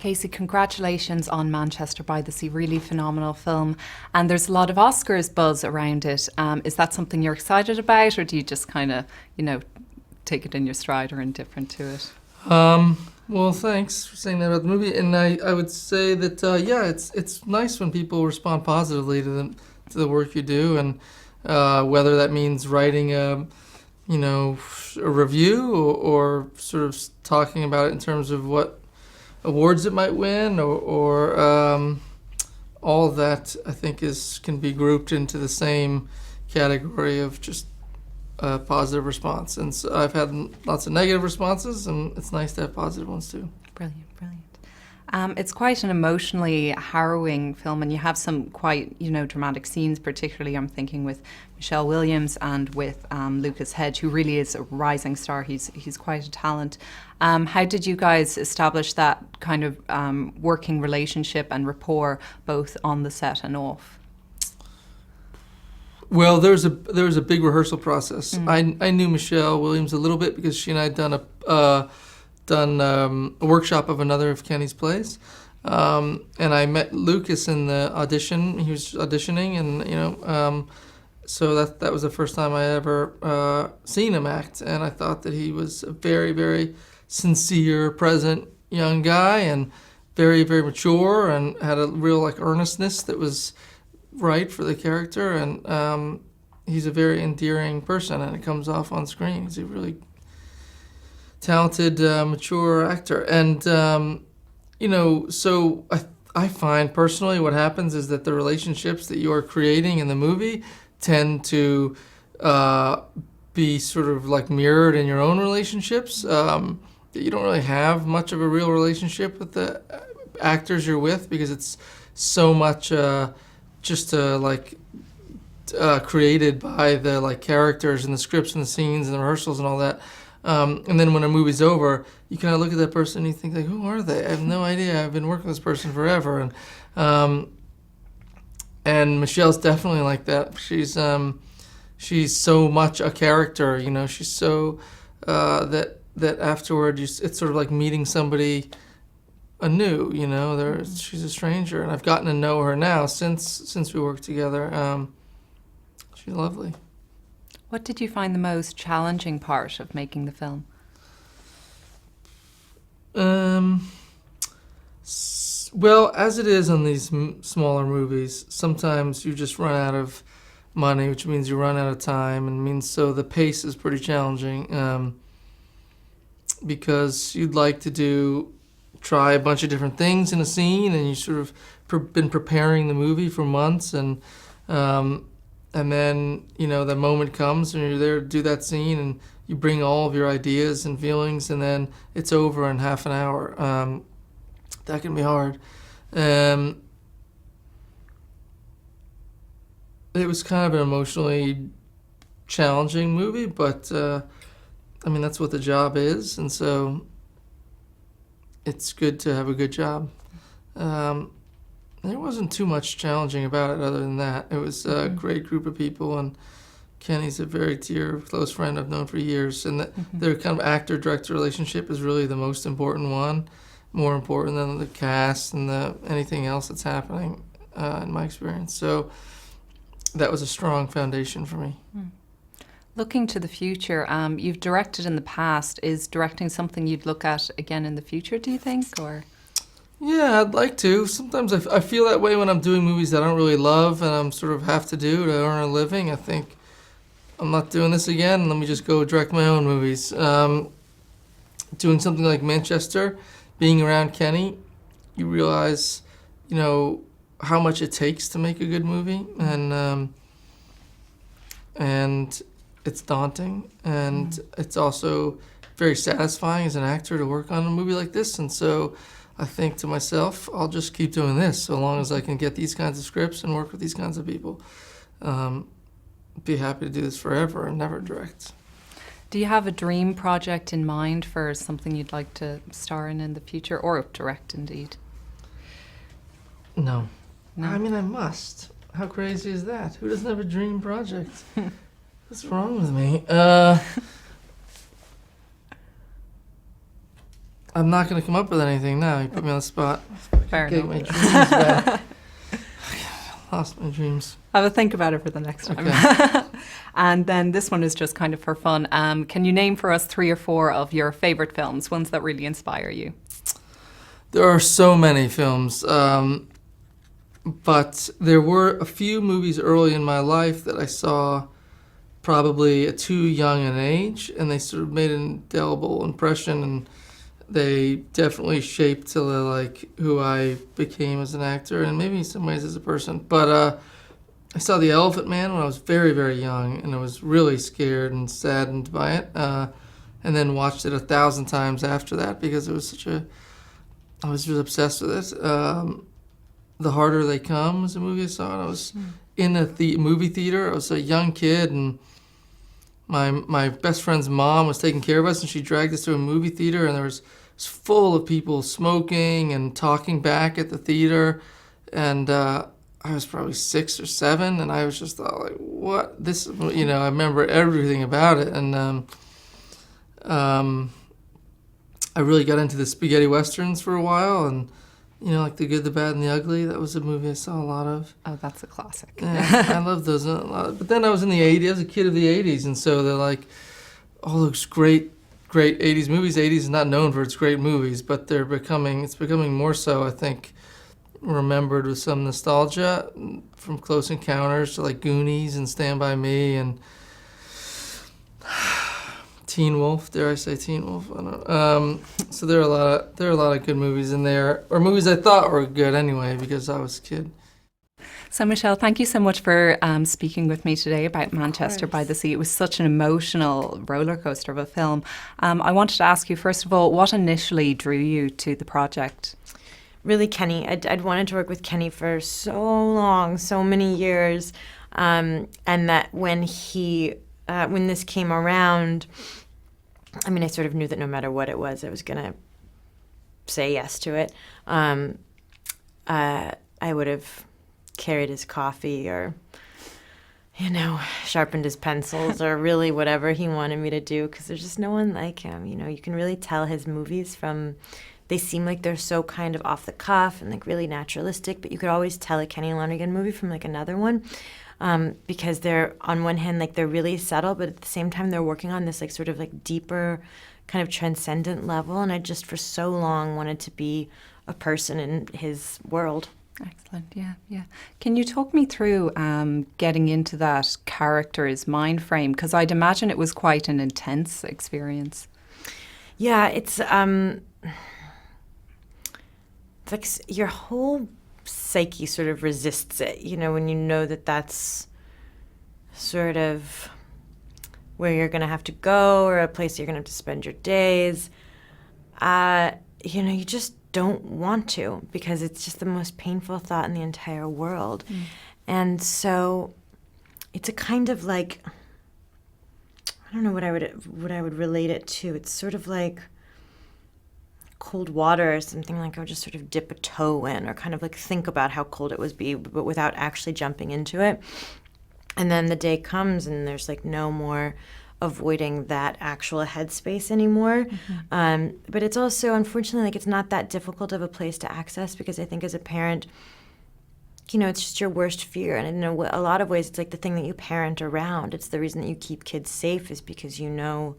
Casey, congratulations on Manchester by the Sea. Really phenomenal film. And there's a lot of Oscars buzz around it. Is that something you're excited about, or do you just kind of, take it in your stride or indifferent to it? Well, thanks for saying that about the movie. And I would say that, it's nice when people respond positively to the work you do. And whether that means writing a review or sort of talking about it in terms of what awards it might win, or all of that, I think can be grouped into the same category of just a positive response. And so I've had lots of negative responses, and it's nice to have positive ones too. Brilliant. It's quite an emotionally harrowing film, and you have some quite, dramatic scenes, particularly I'm thinking with Michelle Williams and with Lucas Hedge, who really is a rising star. He's quite a talent. How did you guys establish that kind of working relationship and rapport, both on the set and off? Well, there was a big rehearsal process. I knew Michelle Williams a little bit because she and I had done a workshop of another of Kenny's plays, and I met Lucas in the audition. He was auditioning, and so that was the first time I ever seen him act, and I thought that he was a very, very sincere, present young guy, and very, very mature, and had a real earnestness that was right for the character, and he's a very endearing person, and it comes off on screen. He's a really talented, mature actor. And, so I find personally what happens is that the relationships that you are creating in the movie tend to be sort of mirrored in your own relationships. You don't really have much of a real relationship with the actors you're with because it's so much created by the characters and the scripts and the scenes and the rehearsals and all that. And then when a movie's over, you kind of look at that person and you think, who are they? I have no idea. I've been working with this person forever. And Michelle's definitely like that. She's so much a character, she's so, that afterward, it's sort of like meeting somebody anew, she's a stranger. And I've gotten to know her now since we worked together. She's lovely. What did you find the most challenging part of making the film? Well, as it is on these smaller movies, sometimes you just run out of money, which means you run out of time, and means so the pace is pretty challenging because you'd like to try a bunch of different things in a scene, and you sort of been preparing the movie for months, and then, the moment comes and you're there to do that scene and you bring all of your ideas and feelings and then it's over in half an hour. That can be hard. It was kind of an emotionally challenging movie, but, that's what the job is, and so it's good to have a good job. There wasn't too much challenging about it other than that. It was a great group of people, and Kenny's a very dear, close friend I've known for years. And their kind of actor-director relationship is really the most important one, more important than the cast and anything else that's happening in my experience. So that was a strong foundation for me. Looking to the future, you've directed in the past. Is directing something you'd look at again in the future, do you think, or...? Yeah, I'd like to. Sometimes I feel that way when I'm doing movies that I don't really love and I'm sort of have to do to earn a living. I think, I'm not doing this again. Let me just go direct my own movies. Doing something like Manchester, being around Kenny, you realize, how much it takes to make a good movie. And it's daunting. And it's also very satisfying as an actor to work on a movie like this. And so I think to myself, I'll just keep doing this so long as I can get these kinds of scripts and work with these kinds of people. Be happy to do this forever and never direct. Do you have a dream project in mind for something you'd like to star in the future, or direct indeed? No. I must. How crazy is that? Who doesn't have a dream project? What's wrong with me? I'm not going to come up with anything now. You put me on the spot. Fair Get my enough. dreams back. Lost my dreams. Have a think about it for the next time. Okay. And then this one is just kind of for fun. Can you name for us 3 or 4 of your favourite films, ones that really inspire you? There are so many films, but there were a few movies early in my life that I saw probably at too young an age, and they sort of made an indelible impression, and they definitely shaped to like who I became as an actor, and maybe in some ways as a person. But I saw The Elephant Man when I was very, very young, and I was really scared and saddened by it, and then watched it 1,000 times after that because it was I was just obsessed with it. The Harder They Come was a movie I saw, and I was in a movie theater. I was a young kid, and my best friend's mom was taking care of us, and she dragged us to a movie theater, and it was full of people smoking and talking back at the theater, and I was probably 6 or 7, and I was just thought, like, what? This, I remember everything about it, and I really got into the spaghetti westerns for a while, and like The Good, the Bad, and the Ugly. That was a movie I saw a lot of. Oh, that's a classic. Yeah, I love those a lot. But then I was in the 80s. I was a kid of the 80s, and so they're like all those great 80s movies. 80s is not known for its great movies, but it's becoming more so, I think, remembered with some nostalgia, from Close Encounters to like Goonies and Stand By Me and Teen Wolf. Dare I say Teen Wolf? I don't know. So there are a lot of good movies in there, or movies I thought were good anyway because I was a kid. So, Michelle, thank you so much for speaking with me today about Manchester by the Sea. It was such an emotional roller coaster of a film. I wanted to ask you, first of all, what initially drew you to the project? Really, Kenny. I'd wanted to work with Kenny for so long, so many years, and that when this came around, I mean, I sort of knew that no matter what it was, I was going to say yes to it. I would have carried his coffee or, sharpened his pencils or really whatever he wanted me to do, because there's just no one like him. You can really tell his movies they seem like they're so kind of off the cuff and like really naturalistic, but you could always tell a Kenny Lonergan movie from like another one. Because they're, on one hand, like they're really subtle, but at the same time they're working on this like sort of like deeper kind of transcendent level, and I just for so long wanted to be a person in his world. Excellent, yeah. Can you talk me through getting into that character's mind frame? Because I'd imagine it was quite an intense experience. Yeah, it's like your whole psyche sort of resists it, when you know that that's sort of where you're going to have to go or a place you're going to have to spend your days. You just don't want to, because it's just the most painful thought in the entire world. And so it's a kind of like, I don't know what I would relate it to. It's sort of like cold water or something, like I would just sort of dip a toe in or kind of like think about how cold it would be, but without actually jumping into it. And then the day comes and there's like no more avoiding that actual headspace anymore. But it's also, unfortunately, like it's not that difficult of a place to access, because I think as a parent, it's just your worst fear. And in a lot of ways, it's like the thing that you parent around. It's the reason that you keep kids safe, is because things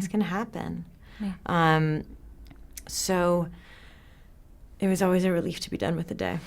can happen. Yeah. So it was always a relief to be done with the day.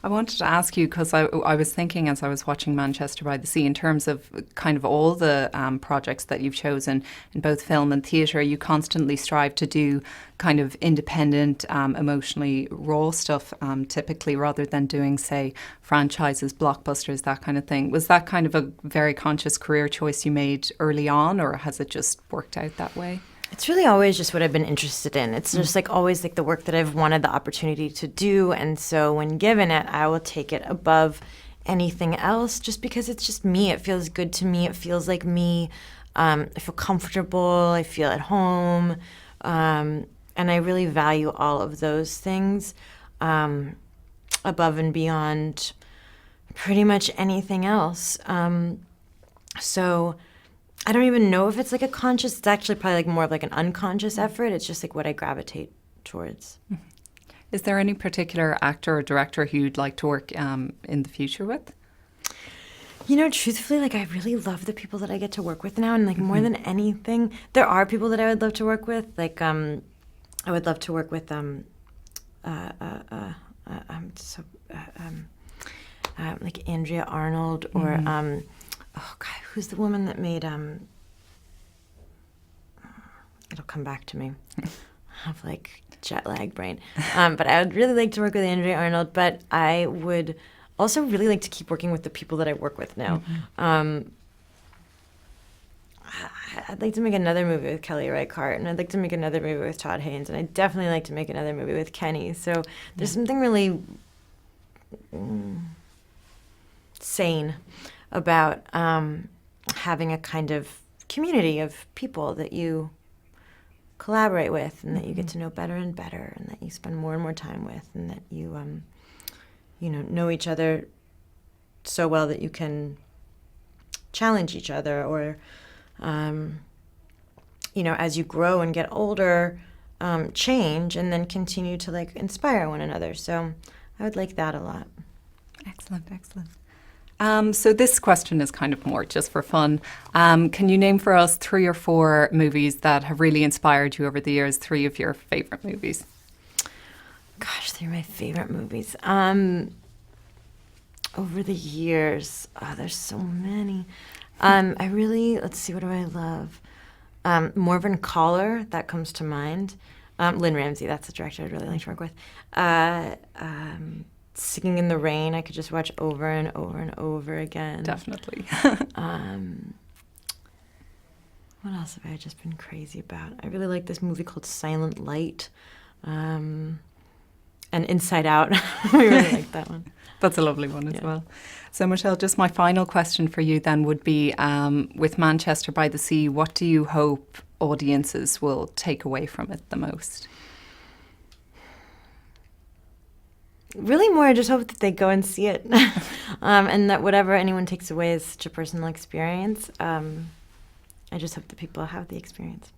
I wanted to ask you, because I was thinking as I was watching Manchester by the Sea, in terms of kind of all the projects that you've chosen in both film and theatre, you constantly strive to do kind of independent, emotionally raw stuff, typically, rather than doing, say, franchises, blockbusters, that kind of thing. Was that kind of a very conscious career choice you made early on, or has it just worked out that way? It's really always just what I've been interested in. It's just like always like the work that I've wanted the opportunity to do. And so when given it, I will take it above anything else, just because it's just me. It feels good to me. It feels like me. I feel comfortable. I feel at home. And I really value all of those things above and beyond pretty much anything else. So I don't even know if it's like a conscious. It's actually probably like more of like an unconscious effort. It's just like what I gravitate towards. Is there any particular actor or director who you'd like to work in the future with? You know, truthfully, like I really love the people that I get to work with now, and like more than anything, there are people that I would love to work with. Like, I would love to work with like Andrea Arnold, or oh God, who's the woman that made it'll come back to me. I have like jet lag brain, but I would really like to work with Andrea Arnold. But I would also really like to keep working with the people that I work with now. I'd like to make another movie with Kelly Reichardt, and I'd like to make another movie with Todd Haynes, and I'd definitely like to make another movie with Kenny. So there's something really sane about having a kind of community of people that you collaborate with, and that you get to know better and better, and that you spend more and more time with, and that you know each other so well that you can challenge each other, or as you grow and get older, change, and then continue to like inspire one another. So I would like that a lot. Excellent. So this question is kind of more just for fun. Can you name for us 3 or 4 movies that have really inspired you over the years? 3 of your favorite movies. Gosh, they're my favorite movies. Over the years, there's so many. Let's see, what do I love? Morven Caller, that comes to mind. Lynn Ramsey, that's a director I'd really like to work with. Singing in the Rain, I could just watch over and over and over again. Definitely. What else have I just been crazy about? I really like this movie called Silent Light, and Inside Out. We really like that one. That's a lovely one as well. So, Michelle, just my final question for you then would be, with Manchester by the Sea, what do you hope audiences will take away from it the most? Really more, I just hope that they go and see it. And that whatever anyone takes away is such a personal experience. I just hope that people have the experience.